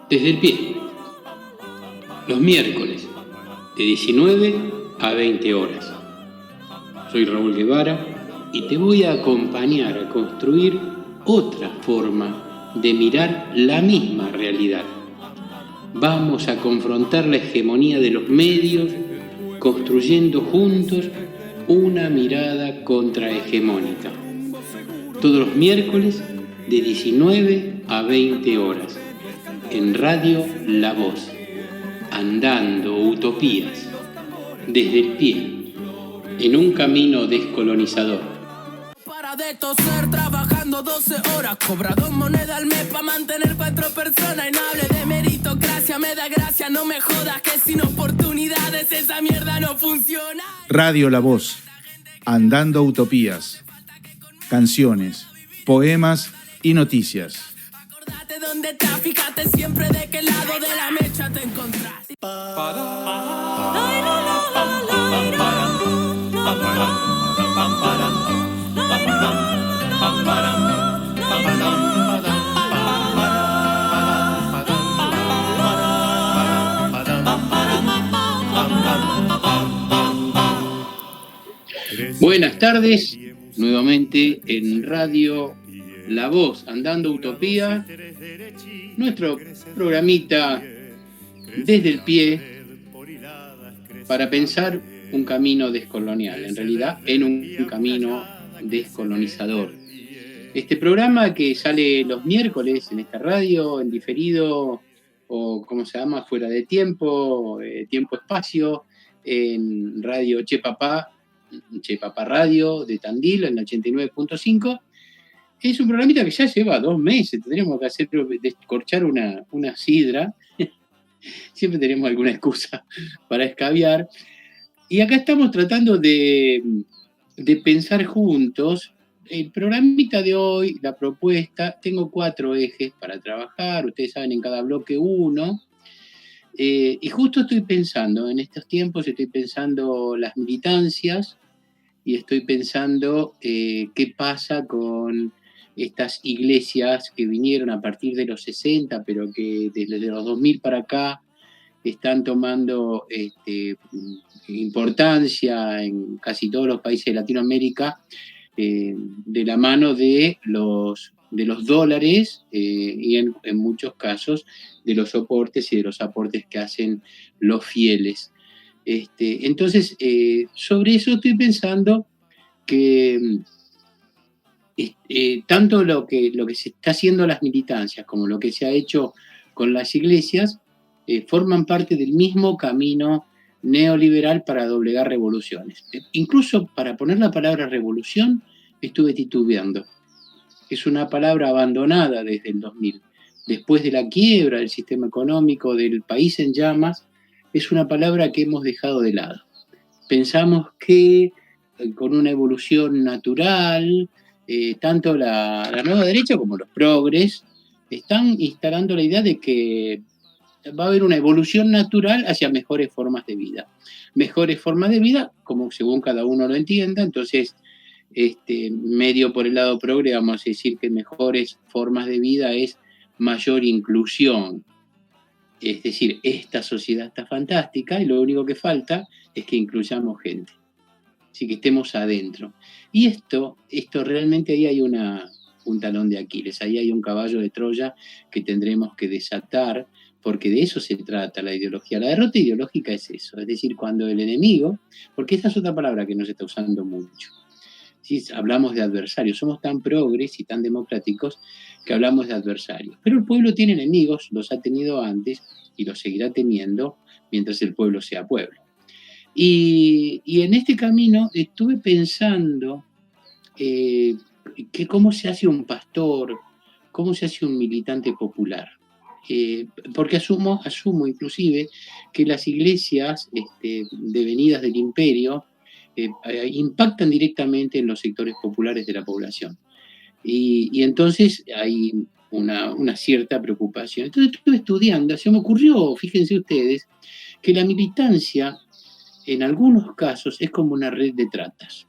Desde el pie, los miércoles, de 19 a 20 horas. Soy Raúl Guevara y te voy a acompañar a construir otra forma de mirar la misma realidad. Vamos a confrontar la hegemonía de los medios, construyendo juntos una mirada contrahegemónica. Todos los miércoles, de 19 a 20 horas. En Radio La Voz, andando utopías, desde el pie, en un camino descolonizador. Para de toser, trabajando 12 horas, cobra 2 monedas al mes para mantener 4 personas. Y no hable de meritocracia, me da gracia, no me jodas que sin oportunidades esa mierda no funciona. Radio La Voz, andando utopías, canciones, poemas y noticias. ¿Dónde estás? Fíjate siempre de qué lado de la mecha te encontrás. Buenas tardes, nuevamente en Radio La Voz, andando utopía, nuestro programita desde el pie para pensar un camino descolonial, en realidad en un camino descolonizador. Este programa que sale los miércoles en esta radio, en diferido, o como se llama, fuera de tiempo, tiempo-espacio, en Radio Che Papá Radio de Tandil, en el 89.5. Es un programita que ya lleva 2 meses, tendríamos que hacer, descorchar una sidra. Siempre tenemos alguna excusa para escabiar. Y acá estamos tratando de pensar juntos. El programita de hoy, la propuesta, tengo 4 ejes para trabajar. Ustedes saben, en cada bloque 1. Y justo estoy pensando, en estos tiempos estoy pensando las militancias y estoy pensando qué pasa con estas iglesias que vinieron a partir de los 60, pero que desde los 2000 para acá están tomando importancia en casi todos los países de Latinoamérica, de la mano de los dólares y en muchos casos de los soportes y de los aportes que hacen los fieles. Entonces, sobre eso estoy pensando que tanto lo que se está haciendo las militancias como lo que se ha hecho con las iglesias forman parte del mismo camino neoliberal para doblegar revoluciones. Incluso para poner la palabra revolución estuve titubeando. Es una palabra abandonada desde el 2000. Después de la quiebra del sistema económico del país en llamas, es una palabra que hemos dejado de lado. Pensamos que con una evolución natural, tanto la nueva derecha como los progres están instalando la idea de que va a haber una evolución natural hacia mejores formas de vida. Mejores formas de vida, como según cada uno lo entienda. Entonces, medio por el lado progre, vamos a decir que mejores formas de vida es mayor inclusión. Es decir, esta sociedad está fantástica y lo único que falta es que incluyamos gente. Así que estemos adentro. Y esto realmente ahí hay un talón de Aquiles, ahí hay un caballo de Troya que tendremos que desatar, porque de eso se trata la ideología. La derrota ideológica es eso, es decir, cuando el enemigo, porque esta es otra palabra que no se está usando mucho, ¿sí? Hablamos de adversarios, somos tan progres y tan democráticos que hablamos de adversarios. Pero el pueblo tiene enemigos, los ha tenido antes y los seguirá teniendo mientras el pueblo sea pueblo. Y en este camino estuve pensando que cómo se hace un pastor, cómo se hace un militante popular. Porque asumo inclusive que las iglesias devenidas del imperio impactan directamente en los sectores populares de la población. Y entonces hay una cierta preocupación. Entonces estuve estudiando, se me ocurrió, fíjense ustedes, que la militancia en algunos casos es como una red de tratas,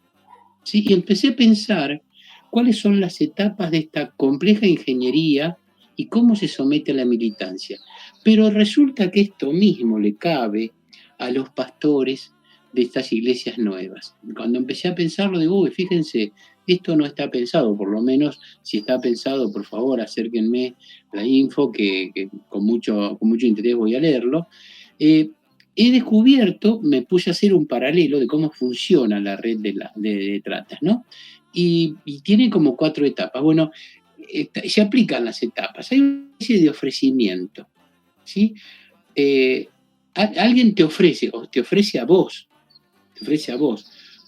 ¿sí? Y empecé a pensar cuáles son las etapas de esta compleja ingeniería y cómo se somete a la militancia. Pero resulta que esto mismo le cabe a los pastores de estas iglesias nuevas. Cuando empecé a pensarlo, digo, uy, fíjense, esto no está pensado, por lo menos si está pensado, por favor, acérquenme la info, que con mucho interés voy a leerlo. He descubierto, me puse a hacer un paralelo de cómo funciona la red de tratas, ¿no? Y tiene como 4 etapas. Bueno, se aplican las etapas. Hay una especie de ofrecimiento, ¿sí? Alguien te ofrece, o te ofrece a vos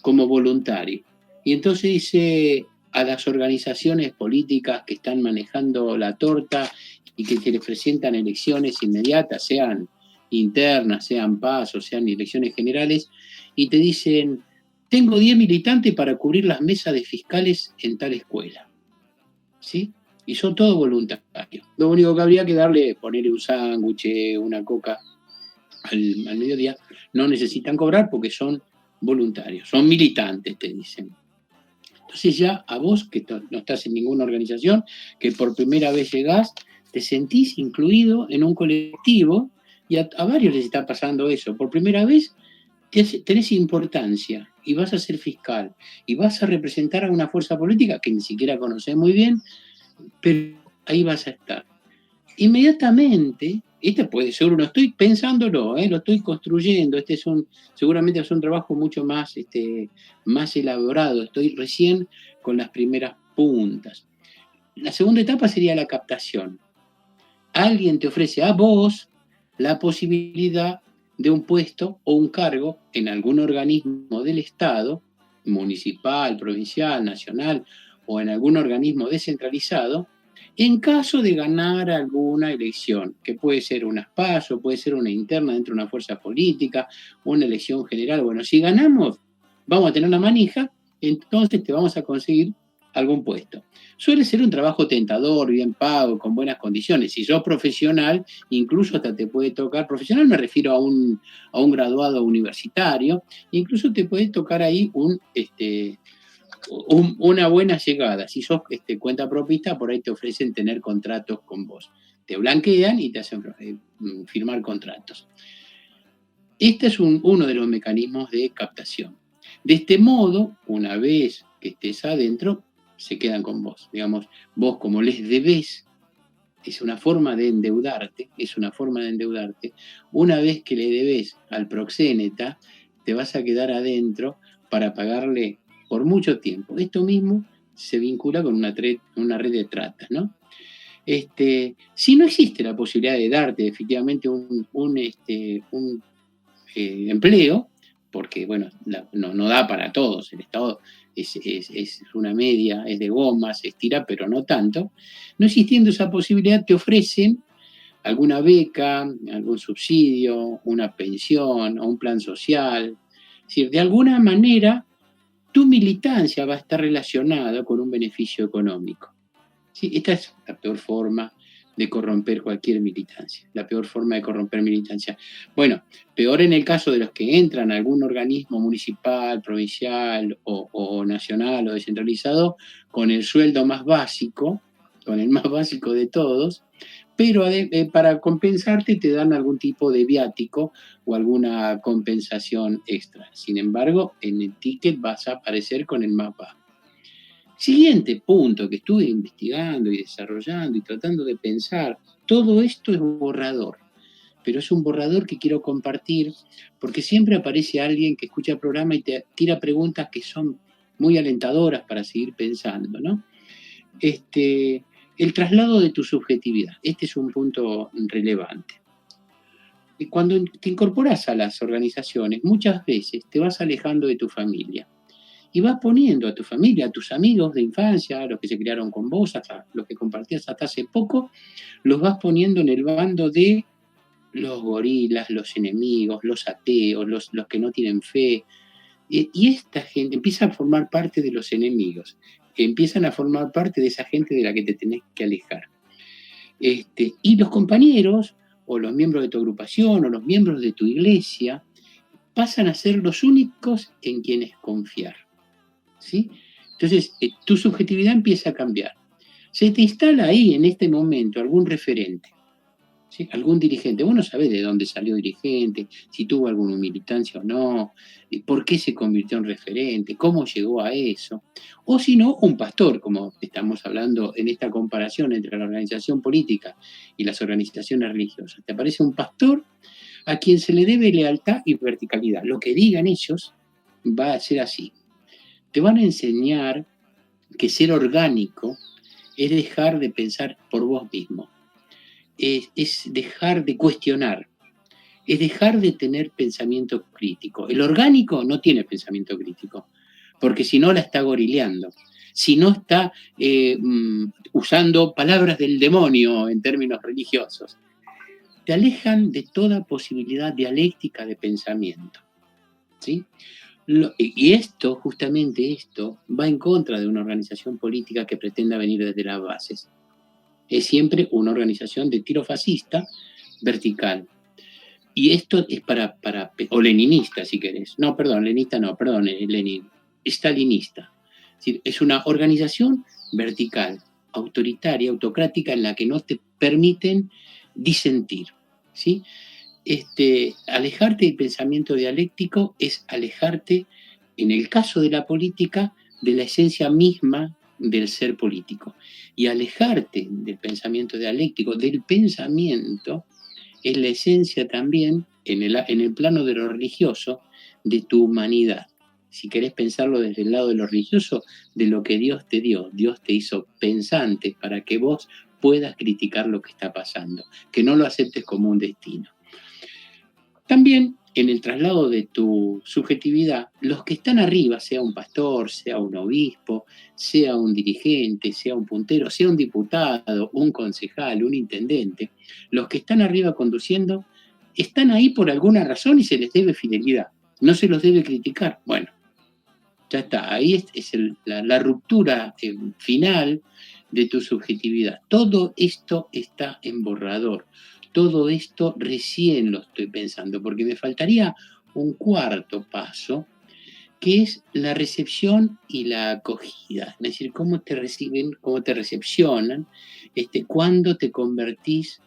como voluntario. Y entonces dice a las organizaciones políticas que están manejando la torta y que les presentan elecciones inmediatas, sean internas, sean PAS o sean elecciones generales, y te dicen, tengo 10 militantes para cubrir las mesas de fiscales en tal escuela. ¿Sí? Y son todos voluntarios. Lo único que habría que ponerle un sándwich, una coca al mediodía. No necesitan cobrar porque son voluntarios, son militantes, te dicen. Entonces ya a vos, que no estás en ninguna organización, que por primera vez llegás, te sentís incluido en un colectivo, y a varios les está pasando eso. Por primera vez tenés importancia y vas a ser fiscal y vas a representar a una fuerza política que ni siquiera conocés muy bien, pero ahí vas a estar. Inmediatamente, este puede ser uno, estoy pensándolo, lo estoy construyendo, seguramente es un trabajo mucho más, más elaborado, estoy recién con las primeras puntas. La segunda etapa sería la captación. Alguien te ofrece a vos la posibilidad de un puesto o un cargo en algún organismo del Estado, municipal, provincial, nacional, o en algún organismo descentralizado, en caso de ganar alguna elección, que puede ser un PASO, puede ser una interna dentro de una fuerza política, una elección general. Bueno, si ganamos, vamos a tener una manija, entonces te vamos a conseguir algún puesto. Suele ser un trabajo tentador, bien pago, con buenas condiciones. Si sos profesional, incluso hasta te puede tocar, profesional me refiero a un graduado universitario, incluso te puede tocar ahí una buena llegada. Si sos cuenta propista, por ahí te ofrecen tener contratos con vos. Te blanquean y te hacen firmar contratos. Este es uno de los mecanismos de captación. De este modo, una vez que estés adentro, se quedan con vos. Digamos, vos como les debés, es una forma de endeudarte, Una vez que le debés al proxéneta, te vas a quedar adentro para pagarle por mucho tiempo. Esto mismo se vincula con una red de tratas, ¿no? Si no existe la posibilidad de darte efectivamente un empleo, porque bueno, no da para todos, el Estado es una media, es de goma, se estira, pero no tanto. No existiendo esa posibilidad, te ofrecen alguna beca, algún subsidio, una pensión o un plan social. Es decir, de alguna manera, tu militancia va a estar relacionada con un beneficio económico. ¿Sí? Esta es la peor forma de corromper cualquier militancia, la peor forma de corromper militancia. Bueno, peor en el caso de los que entran a algún organismo municipal, provincial o nacional o descentralizado con el sueldo más básico, con el más básico de todos, pero para compensarte te dan algún tipo de viático o alguna compensación extra. Sin embargo, en el ticket vas a aparecer con el más bajo. Siguiente punto que estuve investigando y desarrollando y tratando de pensar, todo esto es un borrador, pero es un borrador que quiero compartir porque siempre aparece alguien que escucha el programa y te tira preguntas que son muy alentadoras para seguir pensando, ¿no? El traslado de tu subjetividad, este es un punto relevante. Y cuando te incorporas a las organizaciones, muchas veces te vas alejando de tu familia. Y vas poniendo a tu familia, a tus amigos de infancia, a los que se criaron con vos, hasta los que compartías hasta hace poco, los vas poniendo en el bando de los gorilas, los enemigos, los ateos, los que no tienen fe. Y esta gente empieza a formar parte de los enemigos, empiezan a formar parte de esa gente de la que te tenés que alejar. Y los compañeros, o los miembros de tu agrupación, o los miembros de tu iglesia, pasan a ser los únicos en quienes confiar. ¿Sí? Entonces, tu subjetividad empieza a cambiar. Se te instala ahí en este momento algún referente, ¿sí? Algún dirigente. Vos no sabés de dónde salió dirigente, si tuvo alguna militancia o no, por qué se convirtió en referente, cómo llegó a eso. O si no, un pastor, como estamos hablando en esta comparación entre la organización política y las organizaciones religiosas. Te aparece un pastor a quien se le debe lealtad y verticalidad. Lo que digan ellos va a ser así. Te van a enseñar que ser orgánico es dejar de pensar por vos mismo, es dejar de cuestionar, es dejar de tener pensamiento crítico. El orgánico no tiene pensamiento crítico, porque si no la está gorileando, si no está usando palabras del demonio en términos religiosos. Te alejan de toda posibilidad dialéctica de pensamiento, ¿sí? Y esto, justamente esto, va en contra de una organización política que pretenda venir desde las bases. Es siempre una organización de tiro fascista vertical. Y esto es o leninista, si querés. No, perdón, leninista no, perdón, Lenin. Stalinista. Es decir, es una organización vertical, autoritaria, autocrática, en la que no te permiten disentir, ¿sí? Alejarte del pensamiento dialéctico es alejarte, en el caso de la política, de la esencia misma del ser político. Y alejarte del pensamiento dialéctico, del pensamiento, es la esencia también, en el plano de lo religioso, de tu humanidad. Si querés pensarlo desde el lado de lo religioso, de lo que Dios te dio. Dios te hizo pensante para que vos puedas criticar lo que está pasando, que no lo aceptes como un destino. También en el traslado de tu subjetividad, los que están arriba, sea un pastor, sea un obispo, sea un dirigente, sea un puntero, sea un diputado, un concejal, un intendente, los que están arriba conduciendo, están ahí por alguna razón y se les debe fidelidad. No se los debe criticar. Bueno, ya está. Ahí es la ruptura final de tu subjetividad. Todo esto está en borrador. Todo esto recién lo estoy pensando, porque me faltaría un cuarto paso, que es la recepción y la acogida. Es decir, cómo te reciben, cómo te recepcionan, cuando te convertís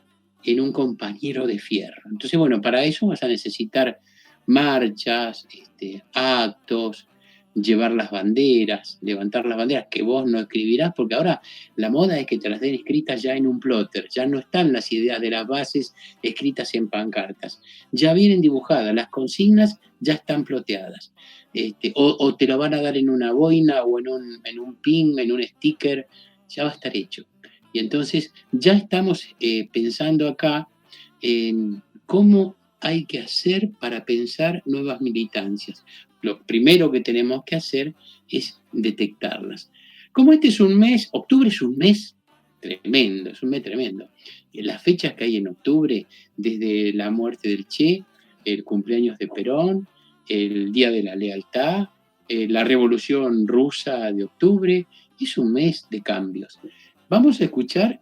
en un compañero de fierro. Entonces, bueno, para eso vas a necesitar marchas, actos, llevar las banderas, levantar las banderas, que vos no escribirás, porque ahora la moda es que te las den escritas ya en un plotter, ya no están las ideas de las bases escritas en pancartas, ya vienen dibujadas, las consignas ya están ploteadas, o te lo van a dar en una boina o en un pin, en un sticker, ya va a estar hecho. Y entonces ya estamos pensando acá en cómo hay que hacer para pensar nuevas militancias. Lo primero que tenemos que hacer es detectarlas. Como este es un mes, octubre es un mes tremendo, es un mes tremendo. Las fechas que hay en octubre, desde la muerte del Che, el cumpleaños de Perón, el Día de la Lealtad, la Revolución Rusa de octubre, es un mes de cambios. Vamos a escuchar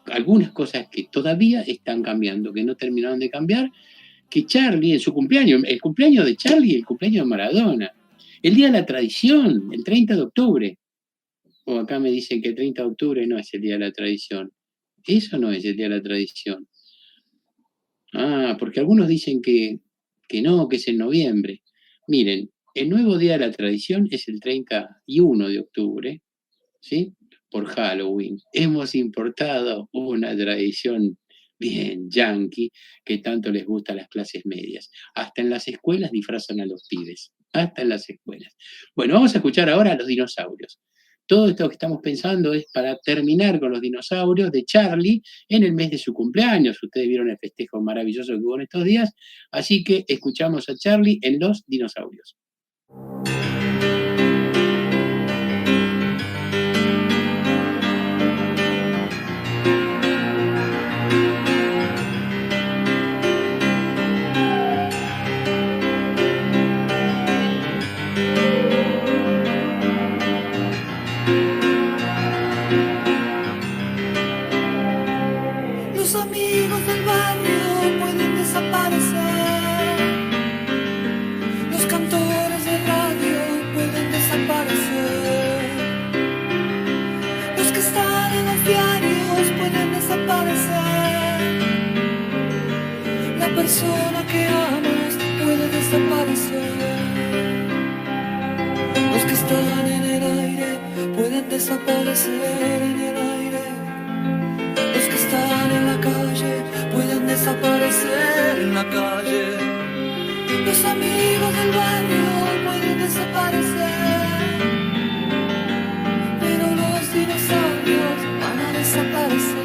algunas cosas que todavía están cambiando, que no terminaron de cambiar, que Charlie en su cumpleaños, el cumpleaños de Charlie y el cumpleaños de Maradona, el Día de la Tradición, el 30 de octubre, o acá me dicen que el 30 de octubre no es el Día de la Tradición, eso no es el Día de la Tradición. Porque algunos dicen que no, que es en noviembre. Miren, el nuevo Día de la Tradición es el 31 de octubre, ¿sí? Por Halloween. Hemos importado una tradición bien yankee que tanto les gusta a las clases medias. Hasta en las escuelas disfrazan a los pibes. Hasta en las escuelas. Bueno, vamos a escuchar ahora a los dinosaurios. Todo esto que estamos pensando es para terminar con los dinosaurios de Charlie en el mes de su cumpleaños. Ustedes vieron el festejo maravilloso que hubo en estos días. Así que escuchamos a Charlie en Los Dinosaurios. Los que persona que amas puede desaparecer. Los que están en el aire pueden desaparecer en el aire. Los que están en la calle pueden desaparecer en la calle. Los amigos del barrio pueden desaparecer, pero los dinosaurios van a desaparecer.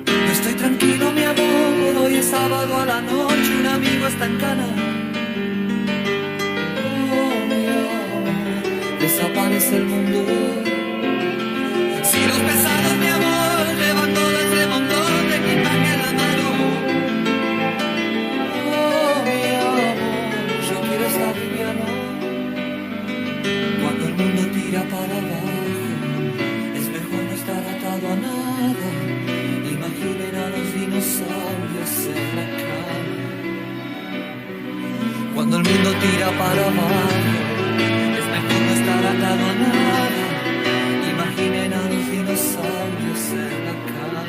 No estoy tranquilo, mi amor, hoy es sábado a la noche, un amigo está en cana. Oh, mi amor, desaparece el mundo. Si los pesados, mi amor, llevan todo ese montón de equipaje en la mano. Oh, mi amor, yo quiero estar liviano. Cuando el mundo tira para abajo, es mejor no estar atado a nada. Imaginen a los dinosaurios en la cama. Cuando el mundo tira para abajo, es mejor no estar atado a nada. Imaginen a los dinosaurios en la cama.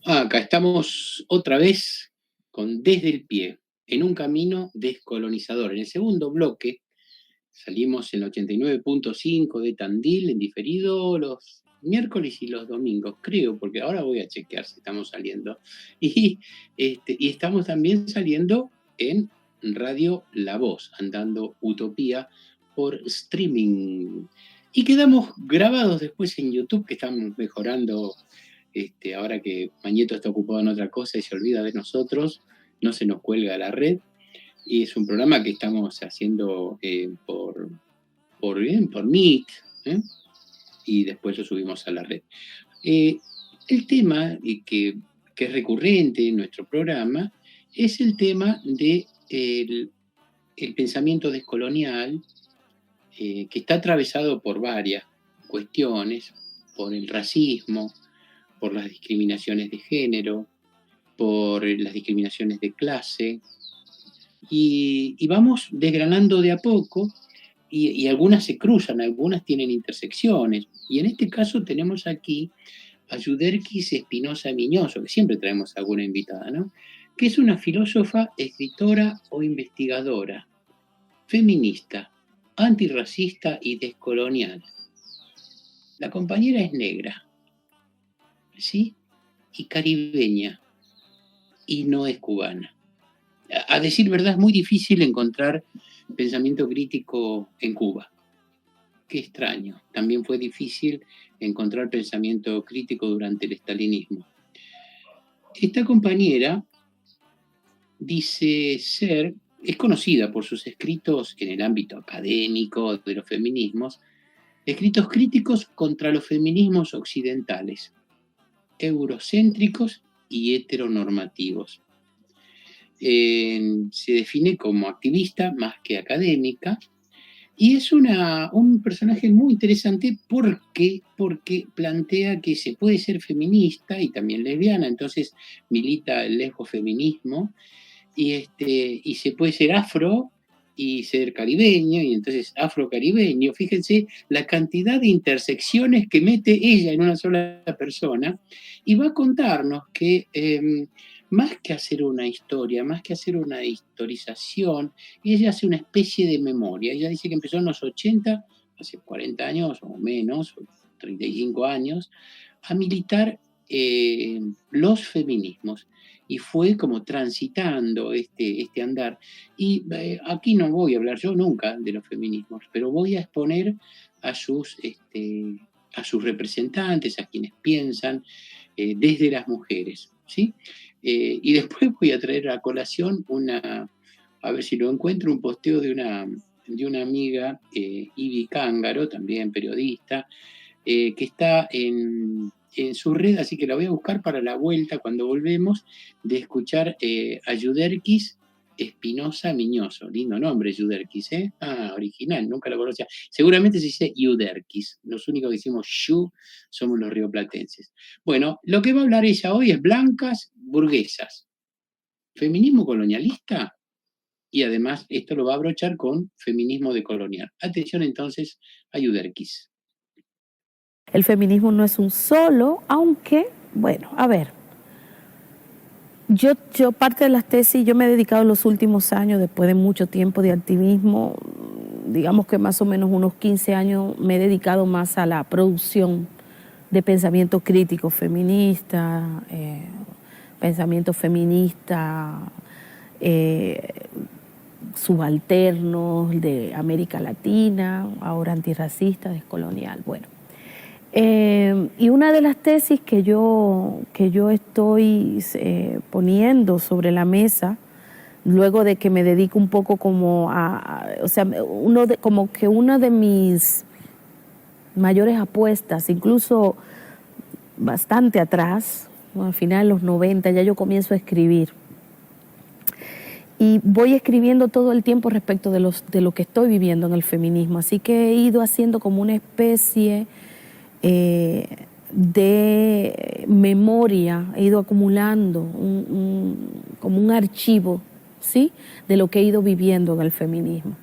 Acá estamos otra vez con Desde el Pie, en un camino descolonizador. En el segundo bloque salimos en el 89.5 de Tandil, en diferido los miércoles y los domingos, creo, porque ahora voy a chequear si estamos saliendo. Y estamos también saliendo en Radio La Voz, Andando Utopía, por streaming. Y quedamos grabados después en YouTube, que estamos mejorando. Ahora que Mañeto está ocupado en otra cosa y se olvida de nosotros, no se nos cuelga la red. Y es un programa que estamos haciendo por Meet, y después lo subimos a la red. El tema que es recurrente en nuestro programa es el tema del el pensamiento descolonial, que está atravesado por varias cuestiones, por el racismo, por las discriminaciones de género, por las discriminaciones de clase, y vamos desgranando de a poco, y algunas se cruzan, algunas tienen intersecciones, y en este caso tenemos aquí a Yuderquis Espinosa Miñoso, que siempre traemos a alguna invitada, ¿no? Que es una filósofa, escritora o investigadora, feminista, antirracista y descolonial. La compañera es negra, ¿sí? Y caribeña, y no es cubana. A decir verdad, es muy difícil encontrar pensamiento crítico en Cuba. Qué extraño. También fue difícil encontrar pensamiento crítico durante el estalinismo. Esta compañera es conocida por sus escritos en el ámbito académico de los feminismos, escritos críticos contra los feminismos occidentales, eurocéntricos y heteronormativos. Se define como activista más que académica, y es un personaje muy interesante porque plantea que se puede ser feminista y también lesbiana, entonces milita el lesbofeminismo, y se puede ser afro y ser caribeño, y entonces afrocaribeño. Fíjense la cantidad de intersecciones que mete ella en una sola persona, y va a contarnos que más que hacer una historia, más que hacer una historización, ella hace una especie de memoria. Ella dice que empezó en los 80, hace 40 años o menos, 35 años, a militar los feminismos, y fue como transitando este andar. Y aquí no voy a hablar yo nunca de los feminismos, pero voy a exponer a sus representantes, a quienes piensan desde las mujeres, ¿sí? Y después voy a traer a colación a ver si lo encuentro, un posteo de una amiga, Ivy Cángaro, también periodista, que está en su red, así que la voy a buscar para la vuelta, cuando volvemos, de escuchar a Yuderquis Espinosa Miñoso. Lindo nombre, Yuderquis, ¿eh? Original, nunca lo conocía. Seguramente se dice Yuderquis. Los únicos que decimos Yu somos los rioplatenses. Bueno, lo que va a hablar ella hoy es blancas burguesas, feminismo colonialista, y además esto lo va a abrochar con feminismo decolonial. Atención entonces a Yuderquis. El feminismo no es un solo, aunque, bueno, a ver, yo parte de las tesis, yo me he dedicado los últimos años, después de mucho tiempo de activismo, digamos que más o menos unos 15 años, me he dedicado más a la producción de pensamiento crítico feminista, pensamiento feminista, subalternos de América Latina, ahora antirracista, descolonial, bueno. Y una de las tesis que yo estoy poniendo sobre la mesa, luego de que me dedico un poco como como que una de mis mayores apuestas, incluso bastante atrás, al final de los 90, ya yo comienzo a escribir. Y voy escribiendo todo el tiempo respecto de lo que estoy viviendo en el feminismo. Así que he ido haciendo como una especie de memoria, he ido acumulando como un archivo, ¿sí?, de lo que he ido viviendo en el feminismo.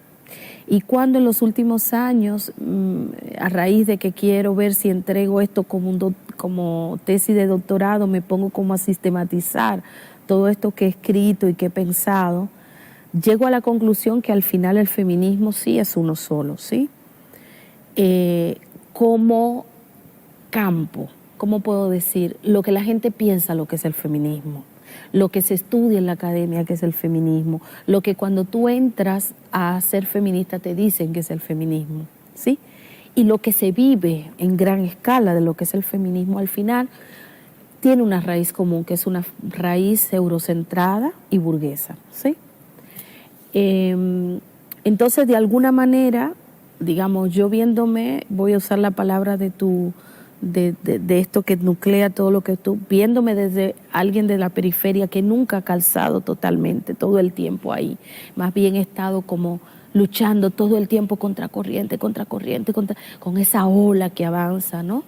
Y cuando en los últimos años, a raíz de que quiero ver si entrego esto como tesis de doctorado, me pongo como a sistematizar todo esto que he escrito y que he pensado, llego a la conclusión que al final el feminismo sí es uno solo, ¿sí? Como campo, ¿cómo puedo decir? Lo que la gente piensa lo que es el feminismo, lo que se estudia en la academia que es el feminismo, lo que cuando tú entras a ser feminista te dicen que es el feminismo, ¿sí? Y lo que se vive en gran escala de lo que es el feminismo al final tiene una raíz común, que es una raíz eurocentrada y burguesa, ¿sí? Entonces, de alguna manera, digamos, yo viéndome, voy a usar la palabra de esto que nuclea todo lo que tú, viéndome desde alguien de la periferia que nunca ha calzado totalmente, todo el tiempo ahí, más bien he estado como luchando todo el tiempo contra corriente, con esa ola que avanza, ¿no?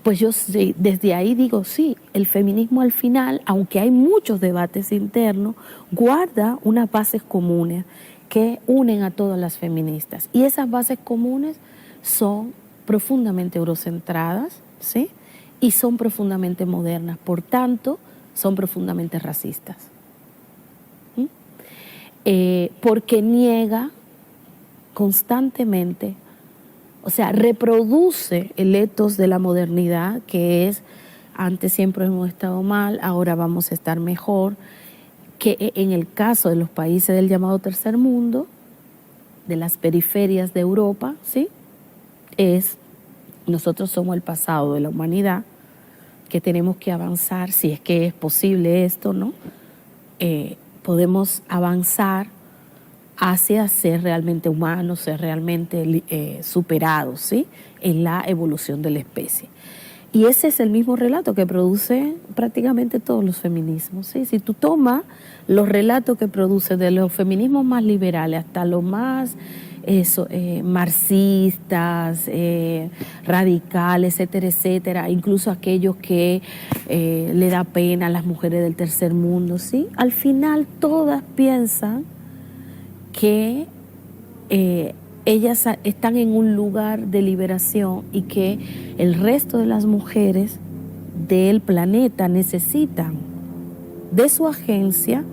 Pues yo desde ahí digo, sí, el feminismo al final, aunque hay muchos debates internos, guarda unas bases comunes que unen a todas las feministas. Y esas bases comunes son profundamente eurocentradas, ¿sí?, y son profundamente modernas, por tanto, son profundamente racistas. Porque niega constantemente, o sea, reproduce el etos de la modernidad, que es, antes siempre hemos estado mal, ahora vamos a estar mejor, que en el caso de los países del llamado tercer mundo, de las periferias de Europa, ¿sí?, nosotros somos el pasado de la humanidad, que tenemos que avanzar, si es que es posible esto, ¿no? Podemos avanzar hacia ser realmente humanos, ser realmente superados, ¿sí?, en la evolución de la especie. Y ese es el mismo relato que produce prácticamente todos los feminismos, ¿sí? Si tú tomas los relatos que produce de los feminismos más liberales hasta los más marxistas, radicales, etcétera, etcétera, incluso aquellos que le da pena a las mujeres del tercer mundo, ¿sí?, al final todas piensan que ellas están en un lugar de liberación y que el resto de las mujeres del planeta necesitan de su agencia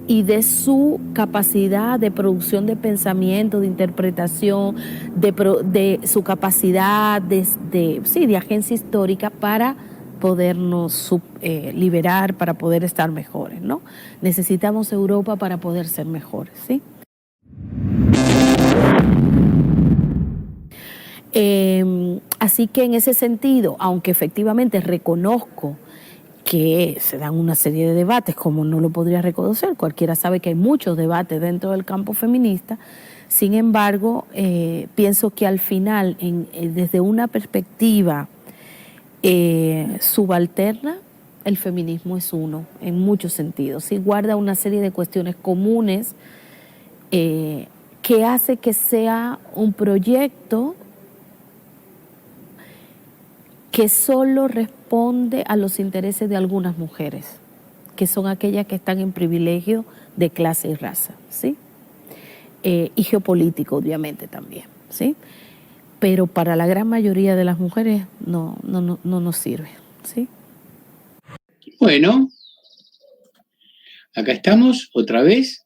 y de su capacidad de producción de pensamiento, de interpretación, de su capacidad de agencia histórica para podernos liberar, para poder estar mejores, ¿no? Necesitamos Europa para poder ser mejores, ¿sí? Así que en ese sentido, aunque efectivamente reconozco que se dan una serie de debates, como no lo podría reconocer, cualquiera sabe que hay muchos debates dentro del campo feminista, sin embargo, pienso que al final, desde una perspectiva subalterna, el feminismo es uno, en muchos sentidos, y guarda una serie de cuestiones comunes que hace que sea un proyecto que solo responde a los intereses de algunas mujeres, que son aquellas que están en privilegio de clase y raza, ¿sí? Y geopolítico, obviamente, también, ¿sí? Pero para la gran mayoría de las mujeres no nos sirve, ¿sí? Bueno, acá estamos otra vez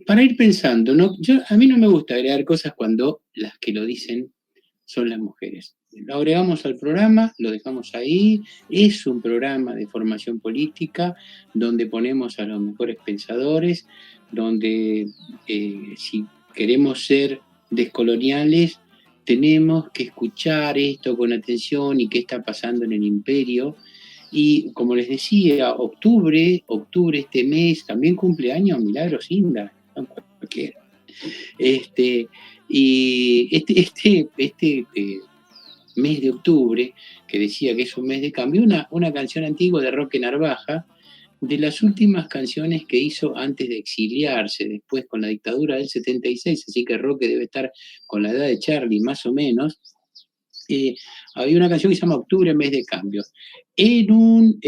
para ir pensando, ¿no? A mí no me gusta agregar cosas cuando las que lo dicen son las mujeres. Lo agregamos al programa, lo dejamos ahí, es un programa de formación política donde ponemos a los mejores pensadores, donde si queremos ser descoloniales tenemos que escuchar esto con atención y qué está pasando en el imperio. Y como les decía, octubre este mes, también cumpleaños Milagros Inda, no cualquiera. Y este mes de octubre, que decía que es un mes de cambio, una canción antigua de Roque Narvaja, de las últimas canciones que hizo antes de exiliarse, después con la dictadura del 76, así que Roque debe estar con la edad de Charlie, más o menos. Había una canción que se llama Octubre, mes de cambios. En un,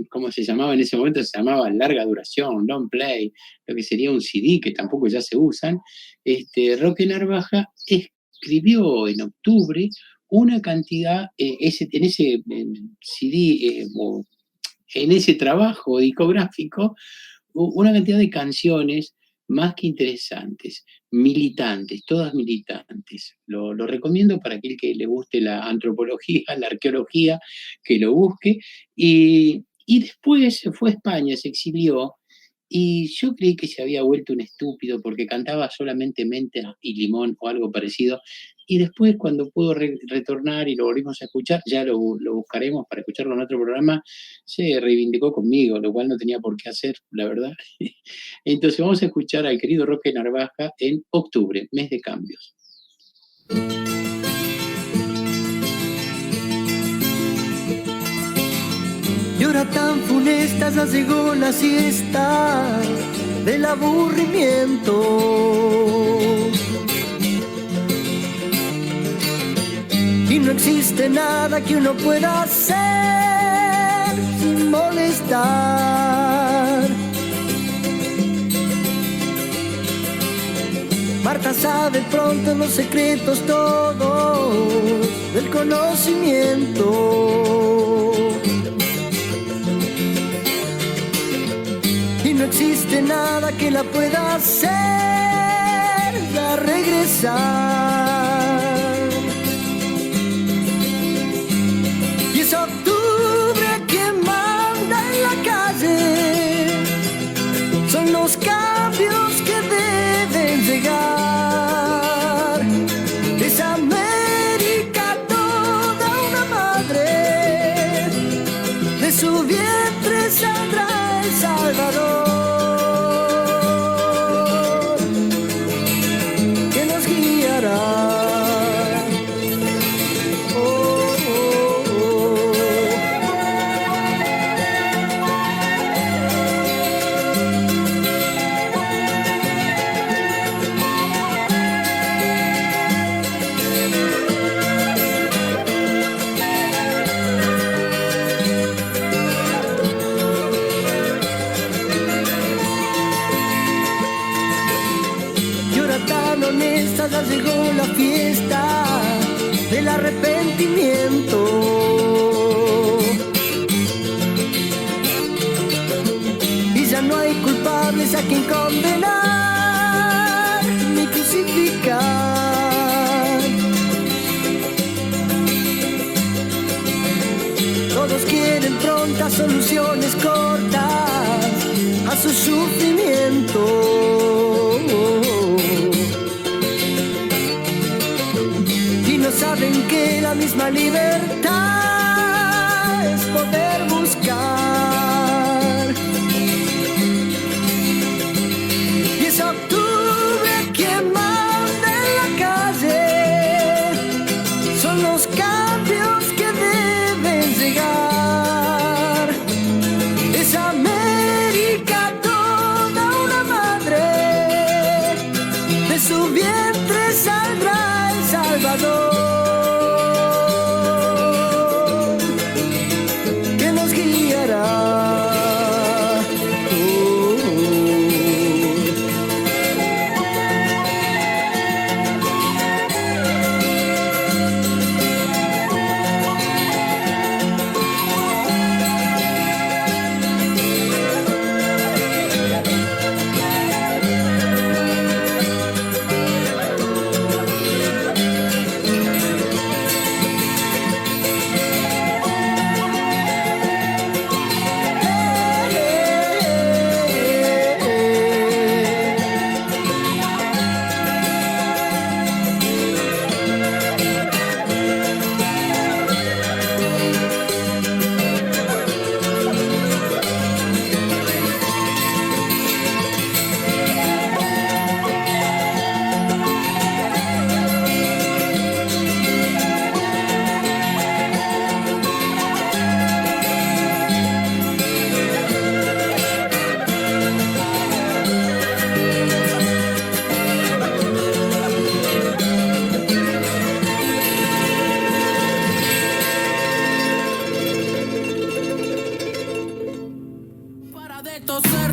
¿cómo se llamaba en ese momento? Se llamaba larga duración, long play, lo que sería un CD, que tampoco ya se usan. Roque Narvaja escribió en octubre una cantidad, en ese CD, o en ese trabajo discográfico, una cantidad de canciones más que interesantes, militantes, todas militantes. Lo recomiendo para aquel que le guste la antropología, la arqueología, que lo busque. Y después se fue a España, se exilió, y yo creí que se había vuelto un estúpido porque cantaba solamente Menta y Limón o algo parecido. Y después, cuando pudo retornar y lo volvimos a escuchar, ya lo buscaremos para escucharlo en otro programa, se reivindicó conmigo, lo cual no tenía por qué hacer, la verdad. Entonces vamos a escuchar al querido Roque Narvaja en octubre, mes de cambios. Y hora tan funesta ya llegó la siesta del aburrimiento. Y no existe nada que uno pueda hacer sin molestar. Marta sabe pronto los secretos todos del conocimiento. Y no existe nada que la pueda hacer a regresar. Y es octubre quien manda en la calle. Son los cambios que deben llegar. Es América toda una madre. De su vientre saldrá el Salvador. ahora tan honesta, ya llegó la fiesta del arrepentimiento. Y ya no hay culpables a quien condenar ni crucificar. Todos quieren prontas soluciones cortas a su sufrimiento. Y no saben que la misma libertad es poder buscar. Y es octubre quien manda en la calle, son los cambios que deben llegar. Es América toda una madre, de su vientre saldrá el Salvador, que nos guiará.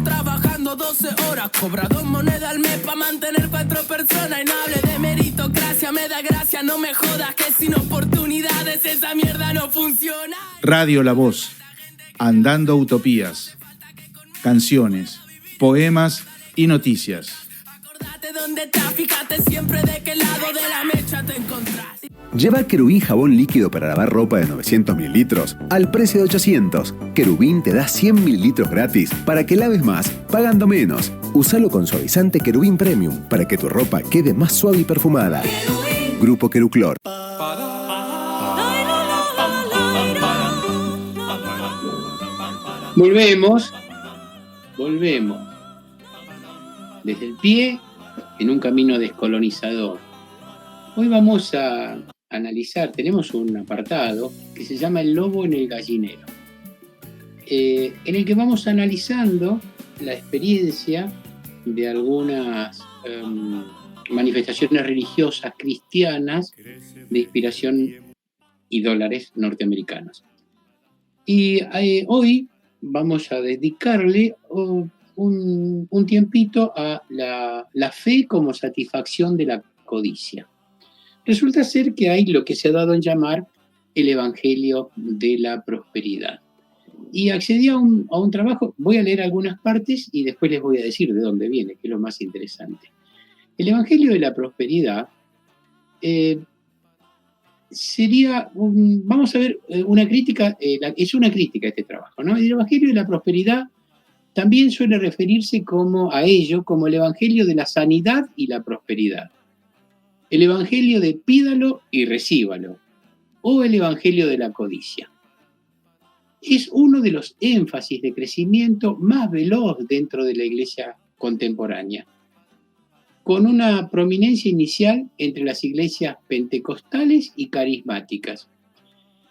Trabajando 12 horas, cobra 2 monedas al mes para mantener 4 personas. Y no hable de meritocracia, me da gracia, no me jodas que sin oportunidades esa mierda no funciona. Radio La Voz, Andando Utopías, canciones, poemas y noticias. Acordate dónde estás, fíjate siempre de qué lado de la mecha te encontrás. Lleva Querubín jabón líquido para lavar ropa de 900 mililitros al precio de 800. Querubín te da 100 mililitros gratis para que laves más, pagando menos. Úsalo con suavizante Querubín Premium para que tu ropa quede más suave y perfumada. Grupo Queruclor. Volvemos desde el pie en un camino descolonizador. Hoy vamos a analizar, tenemos un apartado que se llama El lobo en el gallinero, en el que vamos analizando la experiencia de algunas manifestaciones religiosas cristianas de inspiración y dólares norteamericanos. Y hoy vamos a dedicarle un tiempito a la fe como satisfacción de la codicia. Resulta ser que hay lo que se ha dado en llamar el Evangelio de la Prosperidad. Y accedí a un trabajo, voy a leer algunas partes y después les voy a decir de dónde viene, que es lo más interesante. El Evangelio de la Prosperidad sería, vamos a ver, una crítica, es una crítica a este trabajo, ¿no? El Evangelio de la Prosperidad también suele referirse a ello como el Evangelio de la Sanidad y la Prosperidad. El Evangelio de pídalo y recíbalo, o el Evangelio de la codicia. Es uno de los énfasis de crecimiento más veloz dentro de la Iglesia contemporánea, con una prominencia inicial entre las iglesias pentecostales y carismáticas.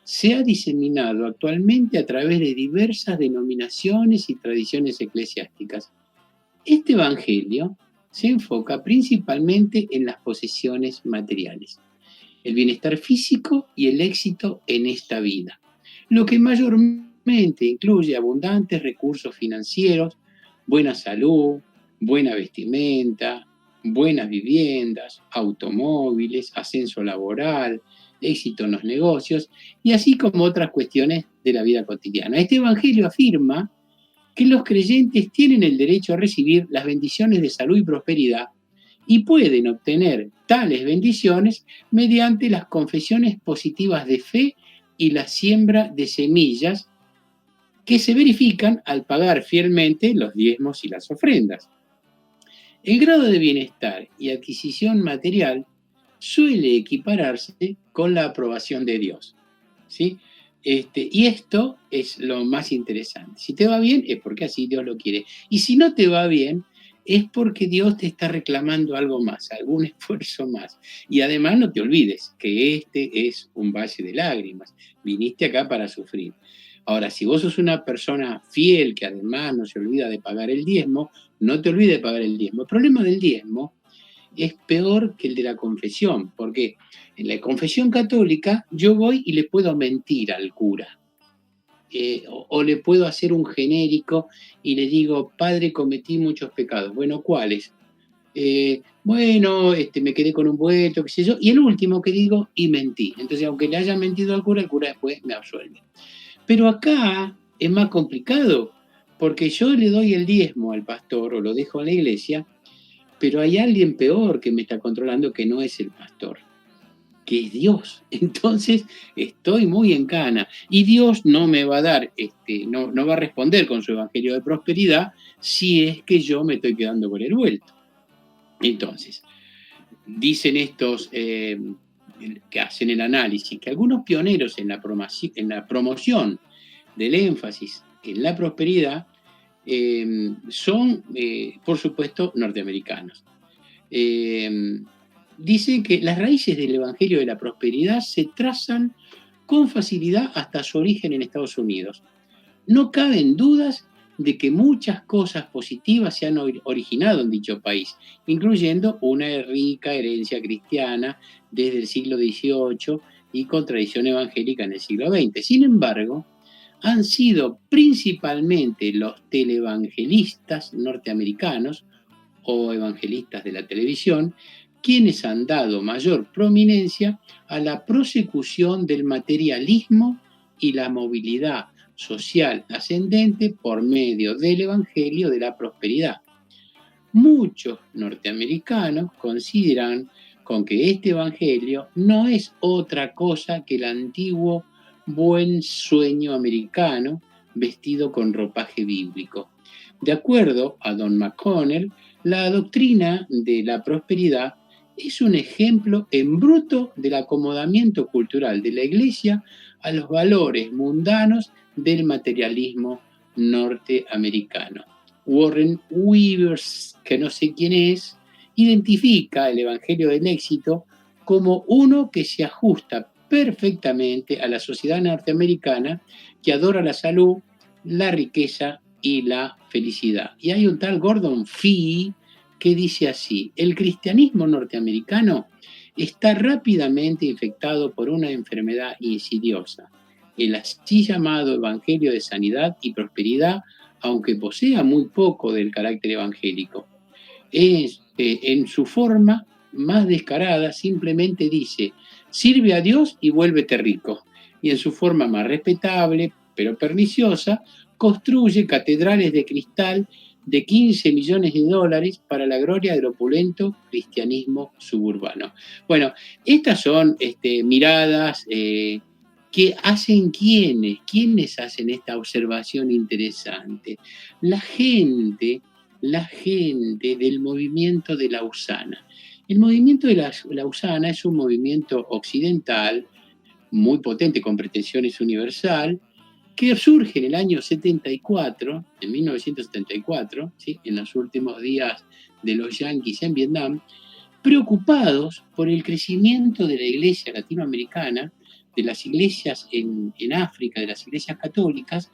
Se ha diseminado actualmente a través de diversas denominaciones y tradiciones eclesiásticas. Este Evangelio se enfoca principalmente en las posesiones materiales, el bienestar físico y el éxito en esta vida, lo que mayormente incluye abundantes recursos financieros, buena salud, buena vestimenta, buenas viviendas, automóviles, ascenso laboral, éxito en los negocios, y así como otras cuestiones de la vida cotidiana. Este evangelio afirma que los creyentes tienen el derecho a recibir las bendiciones de salud y prosperidad y pueden obtener tales bendiciones mediante las confesiones positivas de fe y la siembra de semillas que se verifican al pagar fielmente los diezmos y las ofrendas. El grado de bienestar y adquisición material suele equipararse con la aprobación de Dios, ¿sí? Y esto es lo más interesante. Si te va bien, es porque así Dios lo quiere. Y si no te va bien, es porque Dios te está reclamando algo más, algún esfuerzo más. Y además no te olvides que este es un valle de lágrimas. Viniste acá para sufrir. Ahora, si vos sos una persona fiel que además no se olvida de pagar el diezmo, no te olvides de pagar el diezmo. El problema del diezmo es peor que el de la confesión, porque en la confesión católica yo voy y le puedo mentir al cura, o le puedo hacer un genérico y le digo, padre, cometí muchos pecados. Bueno, ¿cuáles? Me quedé con un vuelto, qué sé yo, y el último que digo, y mentí. Entonces, aunque le haya mentido al cura, el cura después me absuelve. Pero acá es más complicado, porque yo le doy el diezmo al pastor o lo dejo en la iglesia, pero hay alguien peor que me está controlando que no es el pastor, que es Dios. Entonces estoy muy en cana y Dios no me va a dar, no va a responder con su evangelio de prosperidad si es que yo me estoy quedando con el vuelto. Entonces, dicen estos que hacen el análisis que algunos pioneros en la promoción del énfasis en la prosperidad son, por supuesto, norteamericanos. Dicen que las raíces del Evangelio de la Prosperidad se trazan con facilidad hasta su origen en Estados Unidos. No caben dudas de que muchas cosas positivas se han originado en dicho país, incluyendo una rica herencia cristiana desde el siglo XVIII y con tradición evangélica en el siglo XX. Sin embargo, han sido principalmente los televangelistas norteamericanos o evangelistas de la televisión quienes han dado mayor prominencia a la prosecución del materialismo y la movilidad social ascendente por medio del evangelio de la prosperidad. Muchos norteamericanos consideran con que este evangelio no es otra cosa que el antiguo buen sueño americano vestido con ropaje bíblico. De acuerdo a Don McConnell, la doctrina de la prosperidad es un ejemplo en bruto del acomodamiento cultural de la Iglesia a los valores mundanos del materialismo norteamericano. Warren Weavers, que no sé quién es, identifica el Evangelio del Éxito como uno que se ajusta perfectamente a la sociedad norteamericana que adora la salud, la riqueza y la felicidad. Y hay un tal Gordon Fee que dice así: el cristianismo norteamericano está rápidamente infectado por una enfermedad insidiosa, el así llamado Evangelio de Sanidad y Prosperidad, aunque posea muy poco del carácter evangélico. En su forma más descarada simplemente dice, sirve a Dios y vuélvete rico. Y en su forma más respetable, pero perniciosa, construye catedrales de cristal de 15 millones de dólares para la gloria del opulento cristianismo suburbano. Bueno, estas son miradas que hacen ¿quiénes hacen esta observación interesante? La gente del movimiento de Lausana. El movimiento de Lausana es un movimiento occidental muy potente, con pretensiones universal, que surge en el año 74, en 1974, ¿sí? En los últimos días de los yanquis en Vietnam, preocupados por el crecimiento de la iglesia latinoamericana, de las iglesias en África, de las iglesias católicas,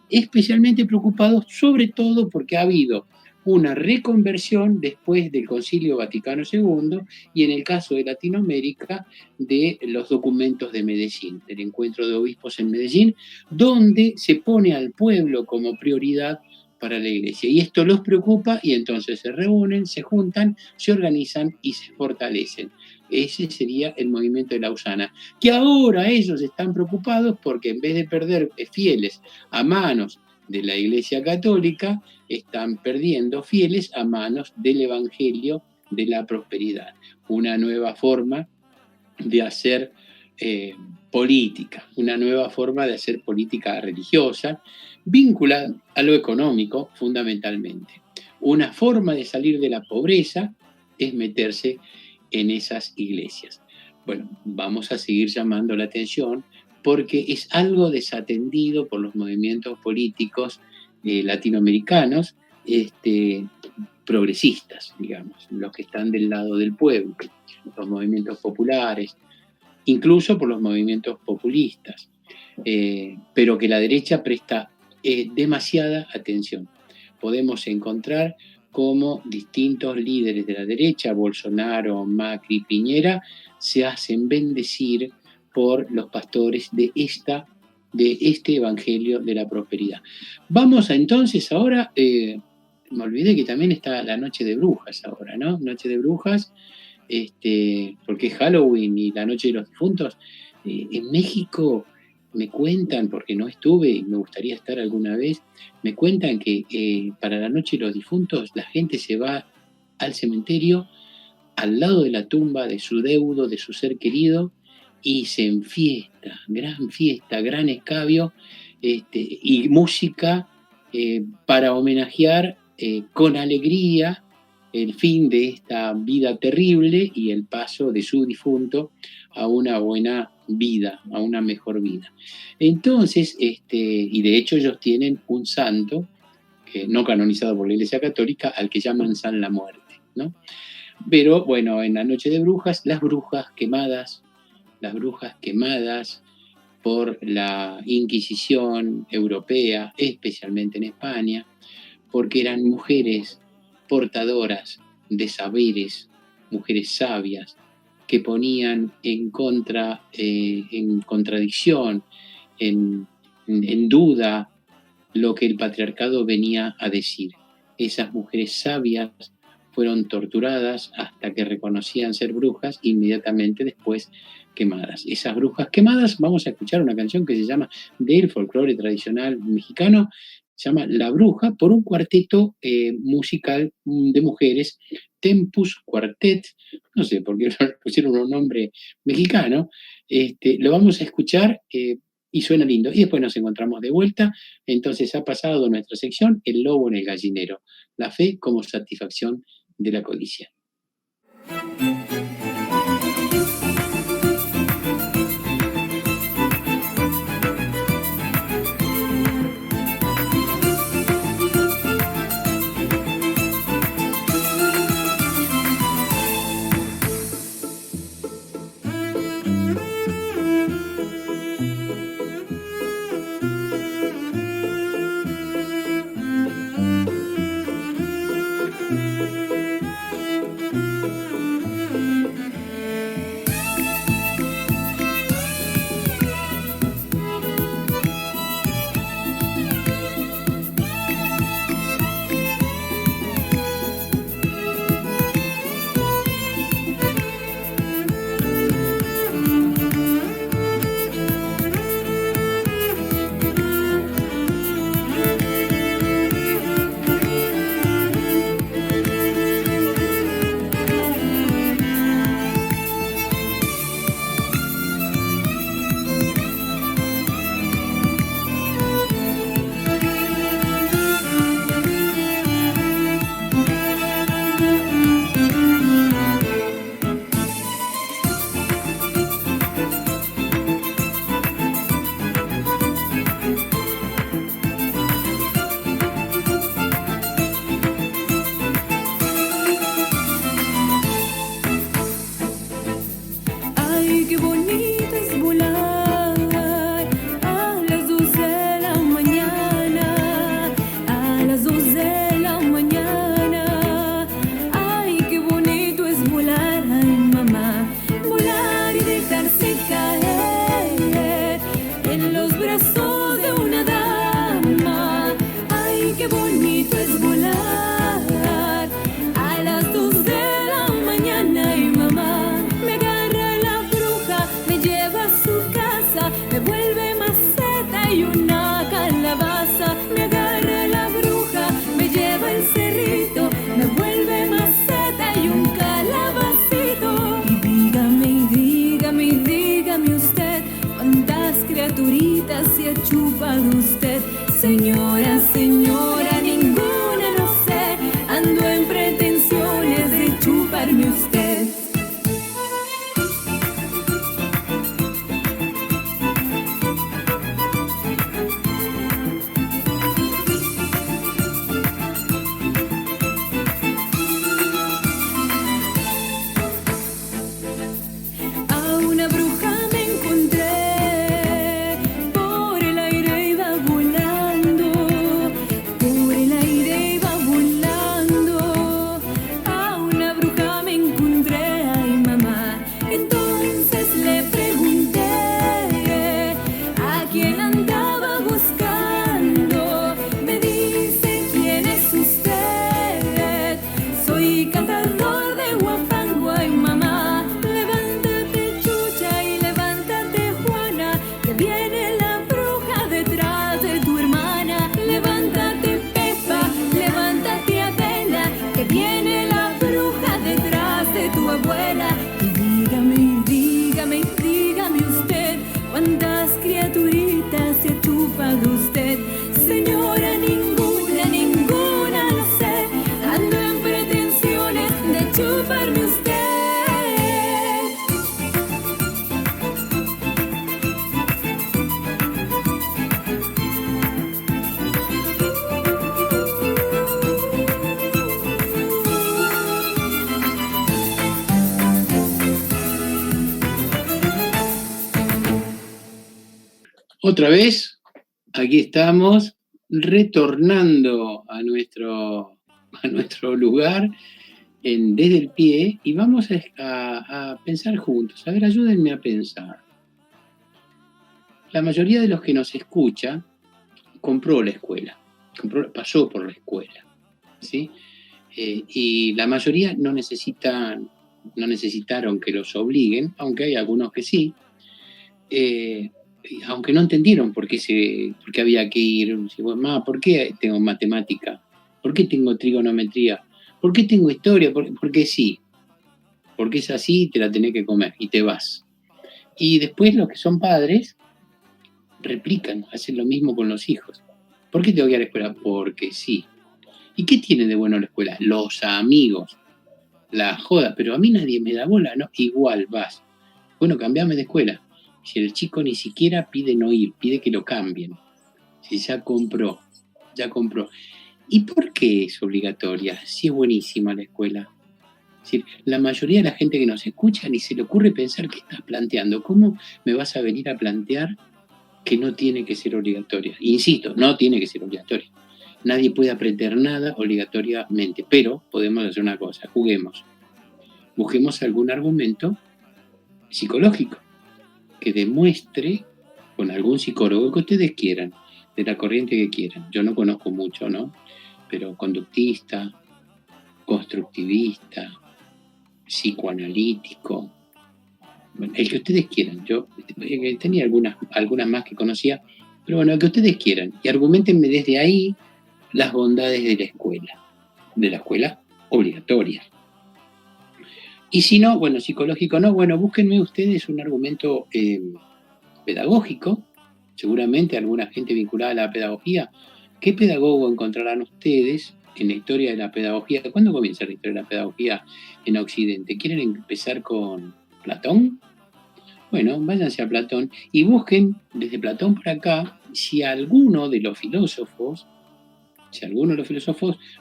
especialmente preocupados sobre todo porque ha habido una reconversión después del Concilio Vaticano II y en el caso de Latinoamérica de los documentos de Medellín, del encuentro de obispos en Medellín, donde se pone al pueblo como prioridad para la iglesia. Y esto los preocupa y entonces se reúnen, se juntan, se organizan y se fortalecen. Ese sería el movimiento de Lausana, que ahora ellos están preocupados porque en vez de perder fieles a manos de la Iglesia Católica, están perdiendo fieles a manos del Evangelio de la Prosperidad, una nueva forma de hacer política, una nueva forma de hacer política religiosa, vinculada a lo económico fundamentalmente. Una forma de salir de la pobreza es meterse en esas iglesias. Bueno, vamos a seguir llamando la atención porque es algo desatendido por los movimientos políticos latinoamericanos, progresistas, digamos, los que están del lado del pueblo, los movimientos populares, incluso por los movimientos populistas, pero que la derecha presta demasiada atención. Podemos encontrar cómo distintos líderes de la derecha, Bolsonaro, Macri, Piñera, se hacen bendecir por los pastores de este Evangelio de la Prosperidad. Vamos a entonces ahora, me olvidé que también está la Noche de Brujas ahora, ¿no? Noche de Brujas, porque es Halloween y la Noche de los Difuntos. En México me cuentan, porque no estuve y me gustaría estar alguna vez, me cuentan que para la Noche de los Difuntos la gente se va al cementerio, al lado de la tumba de su deudo, de su ser querido, y se enfiesta, gran escabio, y música para homenajear con alegría el fin de esta vida terrible y el paso de su difunto a una buena vida, a una mejor vida. Entonces, y de hecho ellos tienen un santo, no canonizado por la Iglesia Católica, al que llaman San la Muerte, ¿no? Pero bueno, en la Noche de Brujas, las brujas quemadas por la Inquisición europea, especialmente en España, porque eran mujeres portadoras de saberes, mujeres sabias, que ponían en contradicción, en duda lo que el patriarcado venía a decir. Esas mujeres sabias fueron torturadas hasta que reconocían ser brujas, inmediatamente después quemadas. Esas brujas quemadas, vamos a escuchar una canción que se llama, del folclore tradicional mexicano, se llama La Bruja, por un cuarteto musical de mujeres, Tempus Quartet, no sé por qué pusieron un nombre mexicano, lo vamos a escuchar y suena lindo. Y después nos encontramos de vuelta. Entonces ha pasado nuestra sección, El lobo en el gallinero, la fe como satisfacción de la codicia. Otra vez, aquí estamos retornando a nuestro lugar desde el pie y vamos a pensar juntos. A ver, ayúdenme a pensar. La mayoría de los que nos escucha compró la escuela, pasó por la escuela, ¿sí? Y la mayoría no necesitaron que los obliguen, aunque hay algunos que sí, aunque no entendieron por qué había que ir. ¿Por qué tengo matemática? ¿Por qué tengo trigonometría? ¿Por qué tengo historia? Porque sí, porque es así, te la tenés que comer y te vas. Y después los que son padres replican, hacen lo mismo con los hijos. ¿Por qué tengo que ir a la escuela? Porque sí. ¿Y qué tiene de bueno la escuela? Los amigos, la joda, pero a mí nadie me da bola, ¿no? Igual vas. Bueno, cambiame de escuela. Si el chico ni siquiera pide no ir, pide que lo cambien. Si ya compró. ¿Y por qué es obligatoria? Si es buenísima la escuela. Es decir, la mayoría de la gente que nos escucha ni se le ocurre pensar qué estás planteando. ¿Cómo me vas a venir a plantear que no tiene que ser obligatoria? Insisto, no tiene que ser obligatoria. Nadie puede aprender nada obligatoriamente, pero podemos hacer una cosa, juguemos. Busquemos algún argumento psicológico que demuestre con algún psicólogo que ustedes quieran, de la corriente que quieran. Yo no conozco mucho, ¿no? Pero conductista, constructivista, psicoanalítico, el que ustedes quieran. Yo tenía algunas más que conocía, pero bueno, el que ustedes quieran. Y argumentenme desde ahí las bondades de la escuela obligatoria. Y si no, bueno, psicológico no, bueno, búsquenme ustedes un argumento pedagógico, seguramente alguna gente vinculada a la pedagogía. ¿Qué pedagogo encontrarán ustedes en la historia de la pedagogía? ¿Cuándo comienza la historia de la pedagogía en Occidente? ¿Quieren empezar con Platón? Bueno, váyanse a Platón y busquen desde Platón para acá si alguno de los filósofos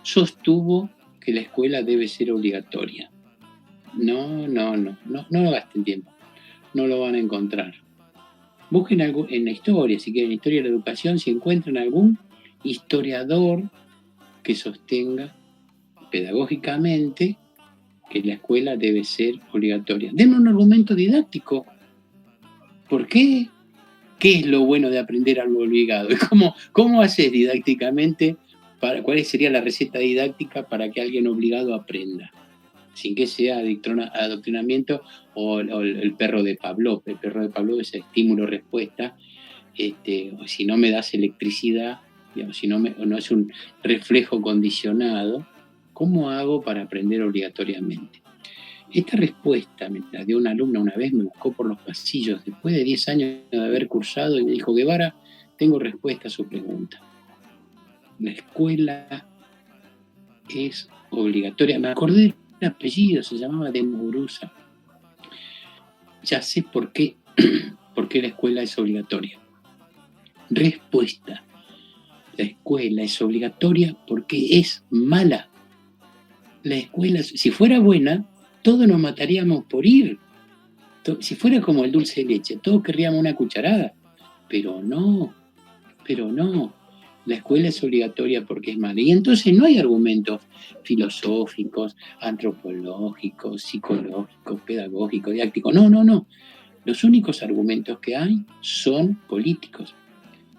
sostuvo que la escuela debe ser obligatoria. No gasten tiempo, no lo van a encontrar. Busquen algo en la historia, si quieren historia de la educación, si encuentran algún historiador que sostenga pedagógicamente que la escuela debe ser obligatoria. Denme un argumento didáctico. ¿Por qué? ¿Qué es lo bueno de aprender algo obligado? ¿Cómo haces didácticamente? ¿Cuál sería la receta didáctica para que alguien obligado aprenda? Sin que sea adoctrinamiento o el perro de Pavlov. El perro de Pavlov es estímulo-respuesta. Si no me das electricidad, digamos, si no es un reflejo condicionado, ¿cómo hago para aprender obligatoriamente? Esta respuesta me la dio una alumna una vez, me buscó por los pasillos después de 10 años de haber cursado y me dijo: Guevara, tengo respuesta a su pregunta. La escuela es obligatoria. Me acordé del apellido, se llamaba de Muguruza. Ya sé por qué la escuela es obligatoria. Respuesta: la escuela es obligatoria porque es mala. La escuela, si fuera buena, todos nos mataríamos por ir. Si fuera como el dulce de leche, todos querríamos una cucharada. Pero no. La escuela es obligatoria porque es mala. Y entonces no hay argumentos filosóficos, antropológicos, psicológicos, pedagógicos, didácticos. No. Los únicos argumentos que hay son políticos.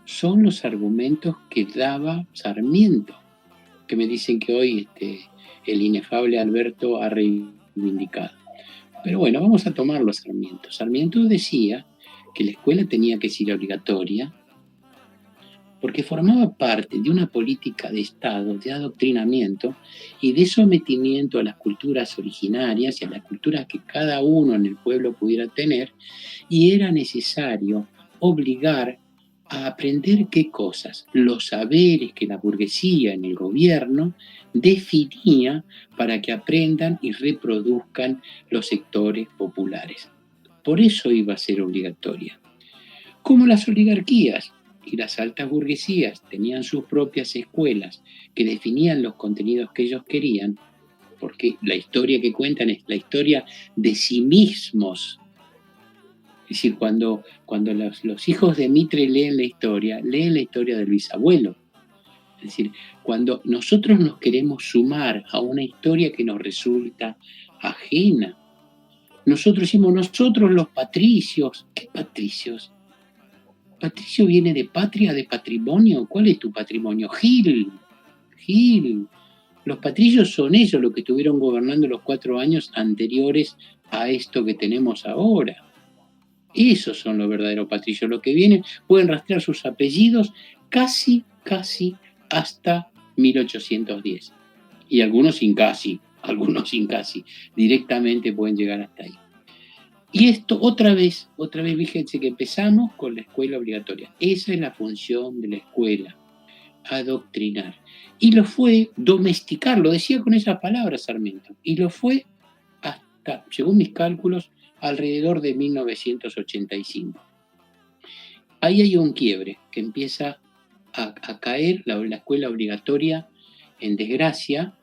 Son los argumentos que daba Sarmiento, que me dicen que hoy el inefable Alberto ha reivindicado. Pero bueno, vamos a tomarlo a Sarmiento. Sarmiento decía que la escuela tenía que ser obligatoria porque formaba parte de una política de Estado, de adoctrinamiento y de sometimiento a las culturas originarias y a las culturas que cada uno en el pueblo pudiera tener, y era necesario obligar a aprender qué cosas, los saberes que la burguesía en el gobierno definía para que aprendan y reproduzcan los sectores populares. Por eso iba a ser obligatoria. Como las oligarquías y las altas burguesías tenían sus propias escuelas que definían los contenidos que ellos querían, porque la historia que cuentan es la historia de sí mismos, Es decir, cuando los hijos de Mitre leen la historia del bisabuelo. Es decir, cuando nosotros nos queremos sumar a una historia que nos resulta ajena, nosotros decimos, nosotros los patricios. ¿Qué patricios? Patricio viene de patria, de patrimonio. ¿Cuál es tu patrimonio? Gil. Los patricios son ellos los que estuvieron gobernando los 4 años anteriores a esto que tenemos ahora. Esos son los verdaderos patricios. Los que vienen pueden rastrear sus apellidos casi hasta 1810. Y algunos sin casi. Directamente pueden llegar hasta ahí. Y esto otra vez, fíjense que empezamos con la escuela obligatoria. Esa es la función de la escuela, adoctrinar. Y lo fue domesticar, lo decía con esas palabras Sarmiento, y lo fue hasta, según mis cálculos, alrededor de 1985. Ahí hay un quiebre que empieza a caer la escuela obligatoria en desgracia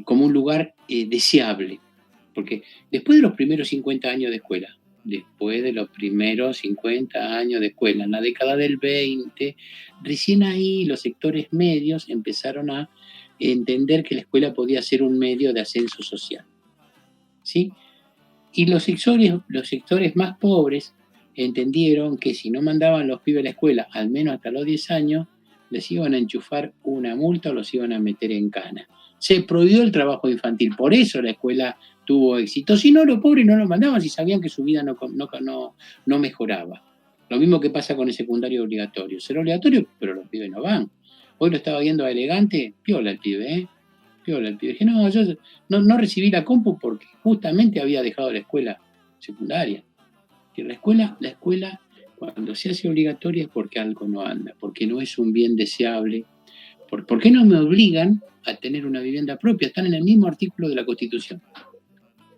como un lugar deseable. Porque después de los primeros 50 años de escuela, en la década del 20, recién ahí los sectores medios empezaron a entender que la escuela podía ser un medio de ascenso social. ¿Sí? Y los sectores más pobres entendieron que si no mandaban los pibes a la escuela, al menos hasta los 10 años, les iban a enchufar una multa o los iban a meter en cana. Se prohibió el trabajo infantil, por eso la escuela tuvo éxito. Si no, los pobres no lo mandaban si sabían que su vida no mejoraba. Lo mismo que pasa con el secundario obligatorio. Será obligatorio, pero los pibes no van. Hoy lo estaba viendo a Elegante, piola el pibe, Piola el pibe. Dije, no, yo no recibí la compu porque justamente había dejado la escuela secundaria. Y la escuela, cuando se hace obligatoria es porque algo no anda, porque no es un bien deseable. ¿Por qué no me obligan a tener una vivienda propia? Están en el mismo artículo de la Constitución.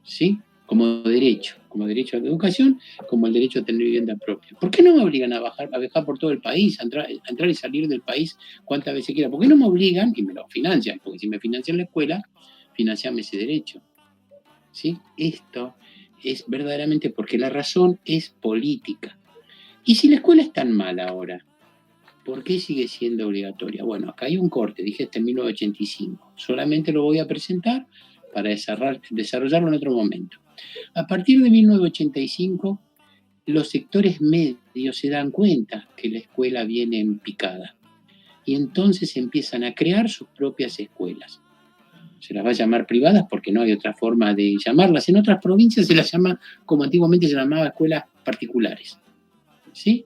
¿Sí? Como derecho a la educación, como el derecho a tener vivienda propia. ¿Por qué no me obligan a viajar por todo el país, a entrar y salir del país cuantas veces quiera? ¿Por qué no me obligan y me lo financian? Porque si me financian la escuela, financiame ese derecho. ¿Sí? Esto es verdaderamente porque la razón es política. Y si la escuela es tan mala ahora, ¿por qué sigue siendo obligatoria? Bueno, acá hay un corte, dije este en 1985. Solamente lo voy a presentar para desarrollarlo en otro momento. A partir de 1985, los sectores medios se dan cuenta que la escuela viene en picada. Y entonces empiezan a crear sus propias escuelas. Se las va a llamar privadas porque no hay otra forma de llamarlas. En otras provincias se las llama, como antiguamente se llamaba, escuelas particulares. ¿Sí?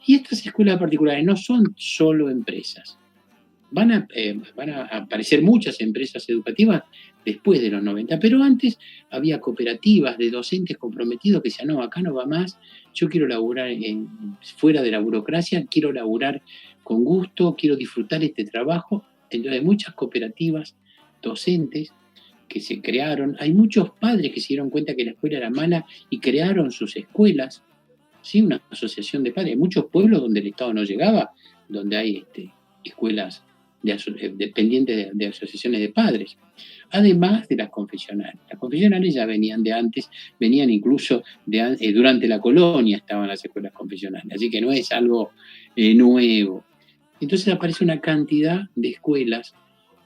Y estas escuelas particulares no son solo empresas. Van a aparecer muchas empresas educativas después de los 90, pero antes había cooperativas de docentes comprometidos que decían, no, acá no va más, yo quiero laburar fuera de la burocracia, quiero laburar con gusto, quiero disfrutar este trabajo. Entonces hay muchas cooperativas docentes que se crearon, hay muchos padres que se dieron cuenta que la escuela era mala y crearon sus escuelas, ¿sí? Una asociación de padres. Hay muchos pueblos donde el Estado no llegaba, donde hay escuelas dependientes de asociaciones de padres, además de las confesionales. Las confesionales ya venían de antes, venían incluso durante la colonia estaban las escuelas confesionales, así que no es algo nuevo. Entonces aparece una cantidad de escuelas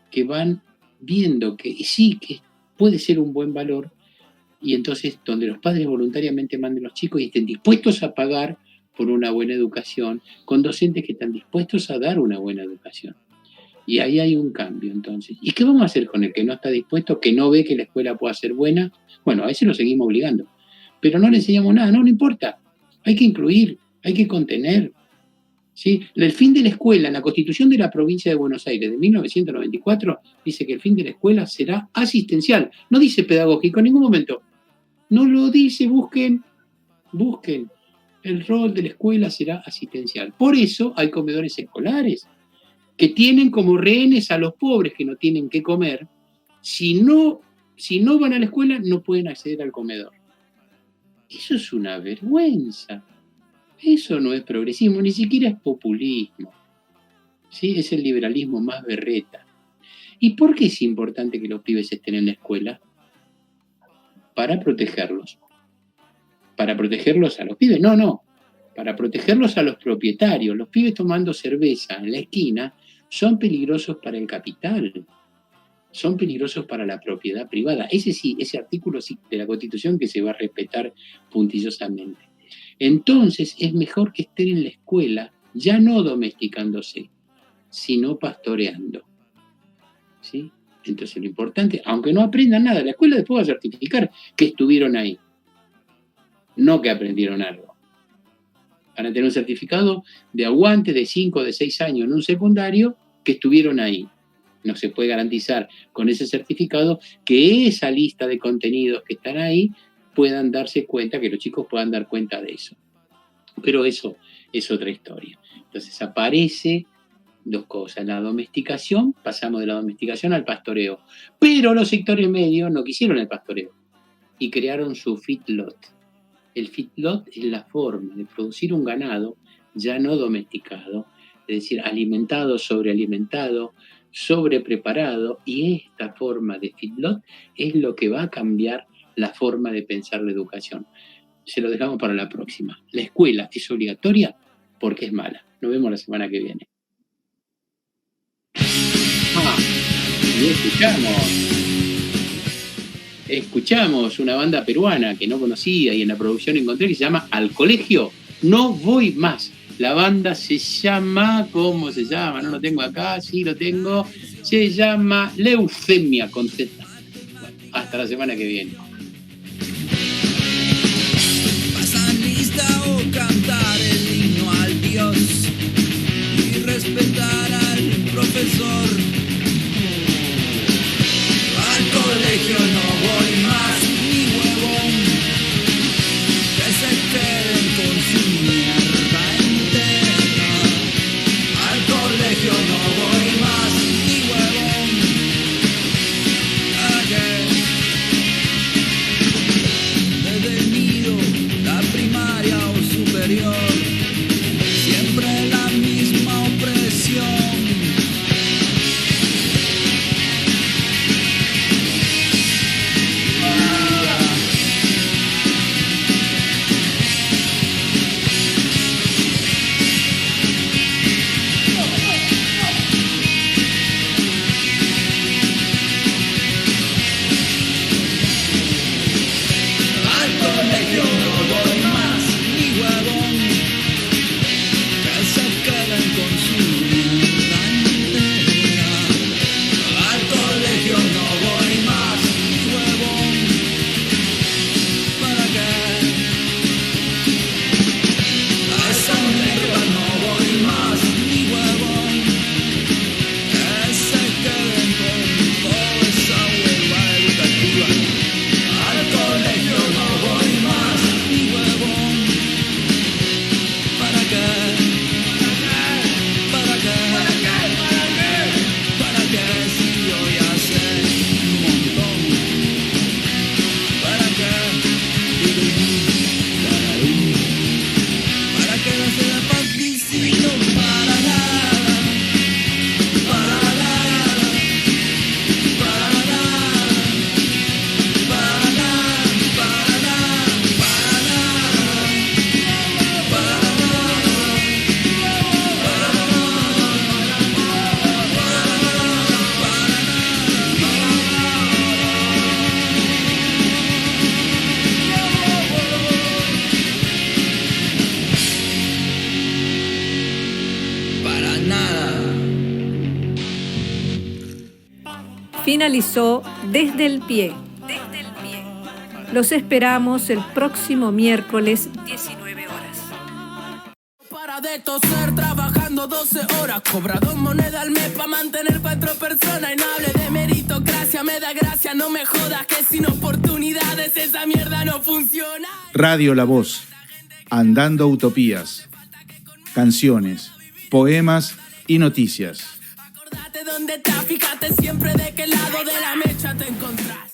que van viendo que sí, que puede ser un buen valor, y entonces donde los padres voluntariamente manden los chicos y estén dispuestos a pagar por una buena educación, con docentes que están dispuestos a dar una buena educación. Y ahí hay un cambio, entonces. ¿Y qué vamos a hacer con el que no está dispuesto, que no ve que la escuela pueda ser buena? Bueno, a ese lo seguimos obligando. Pero no le enseñamos nada, no importa. Hay que incluir, hay que contener. ¿Sí? El fin de la escuela, en la Constitución de la Provincia de Buenos Aires de 1994, dice que el fin de la escuela será asistencial. No dice pedagógico en ningún momento. No lo dice, busquen. El rol de la escuela será asistencial. Por eso hay comedores escolares que tienen como rehenes a los pobres que no tienen qué comer. Si no van a la escuela, no pueden acceder al comedor. Eso es una vergüenza. Eso no es progresismo, ni siquiera es populismo. ¿Sí? Es el liberalismo más berreta. ¿Y por qué es importante que los pibes estén en la escuela? Para protegerlos. para protegerlos a los pibes. No, para protegerlos a los propietarios. Los pibes tomando cerveza en la esquina son peligrosos para el capital, son peligrosos para la propiedad privada. Ese artículo sí de la Constitución que se va a respetar puntillosamente. Entonces es mejor que estén en la escuela, ya no domesticándose, sino pastoreando. ¿Sí? Entonces lo importante, aunque no aprendan nada, la escuela después va a certificar que estuvieron ahí, no que aprendieron algo. Van a tener un certificado de aguante de 5 o de 6 años en un secundario que estuvieron ahí. No se puede garantizar con ese certificado que esa lista de contenidos que están ahí puedan darse cuenta, que los chicos puedan dar cuenta de eso. Pero eso es otra historia. Entonces aparece dos cosas. La domesticación, pasamos de la domesticación al pastoreo. Pero los sectores medios no quisieron el pastoreo y crearon su feedlot. El feedlot es la forma de producir un ganado ya no domesticado, es decir, alimentado, sobrealimentado, sobrepreparado, y esta forma de feedlot es lo que va a cambiar la forma de pensar la educación. Se lo dejamos para la próxima. La escuela es obligatoria porque es mala. Nos vemos la semana que viene. Y escuchamos una banda peruana que no conocía y en la producción encontré, que se llama Al Colegio No Voy Más. La banda se llama, ¿cómo se llama? No lo tengo acá, sí lo tengo. Se llama Leucemia con Z. Bueno, hasta la semana que viene. Pasan lista o cantar el himno al Dios y respetar al profesor. Al colegio no voy más, ni huevón, que se queden con su mierda entera. Al colegio no voy más, ni huevón, desde el nido, la primaria o superior, siempre la misma opresión. Finalizó Desde el Pie. Los esperamos el próximo miércoles 19 horas. Para de toser trabajando 12 horas, cobra 2 monedas al mes para mantener 4 personas. Y no hable de meritocracia, me da gracia, no me jodas que sin oportunidades esa mierda no funciona. Radio La Voz, Andando Utopías, canciones, poemas y noticias. Acordate dónde estás, fíjate siempre de qué lado de la mecha te encontrás.